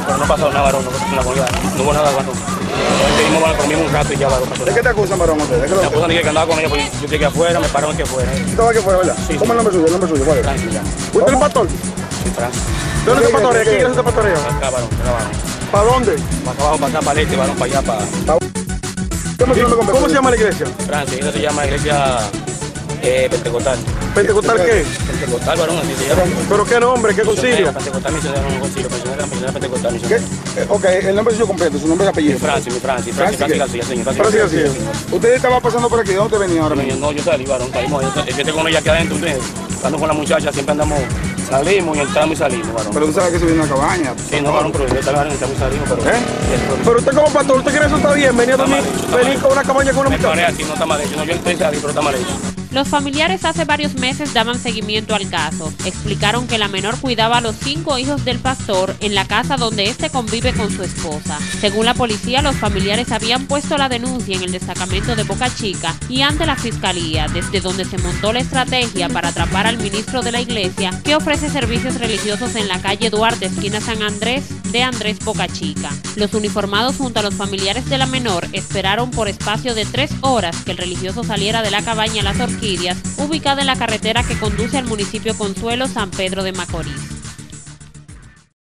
pero no pasó nada, varón, no hubo nada, varón. Seguimos conmigo un rato y ya, varón. ¿De qué te acusan, varón, ustedes? Me acusan de que andaba con ella, pues yo llegué afuera, me pararon aquí afuera. ¿Estaba aquí afuera, verdad? Sí. ¿Cómo es el nombre suyo? ¿El nombre suyo? ¿Cuál es? Tranquila. ¿Usted es el pastor? Sí, Francis. ¿Dónde es el pastoreo? ¿Qué iglesia es el pastoreo? Acá, varón, acá, varón. ¿Para dónde? Para abajo, para acá, para el este, varón, para allá, para... ¿Cómo se llama la iglesia? Francis, esa se llama iglesia pentecostal. ¿Pentecostal qué? Pentecostal, varón, así se llama. ¿Pero qué nombre? ¿Qué concilio? Pentecostal, misionero, un concilio, misionero pentecostal, misionero. Ok, el nombre suyo completo, su nombre y apellido. Francis García, señor. Francis García. ¿Usted estaba pasando por aquí? ¿De dónde venía ahora mismo? No, yo salí, varón, salimos. Yo estoy con ella aquí adentro, ustedes. Estando con la muchacha, siempre andamos, salimos y entramos y salimos, varón. Pero tú sabes que se viene una cabaña. Sí, no, varón, pero yo estaba entramos y salimos, pero... Pero usted como pastor, ¿usted cree que eso está bien? Venía también, venir con una cabaña con una Me muchacha. parece así, no está mal hecho. No, yo estoy saliendo, pero está mal hecho. Los familiares hace varios meses daban seguimiento al caso. Explicaron que la menor cuidaba a los 5 hijos del pastor en la casa donde éste convive con su esposa. Según la policía, los familiares habían puesto la denuncia en el destacamento de Boca Chica y ante la fiscalía, desde donde se montó la estrategia para atrapar al ministro de la iglesia que ofrece servicios religiosos en la calle Duarte, esquina San Andrés de Andrés Boca Chica. Los uniformados junto a los familiares de la menor esperaron por espacio de 3 horas que el religioso saliera de la cabaña Las Orquídeas, ubicada en la carretera que conduce al municipio Consuelo San Pedro de Macorís.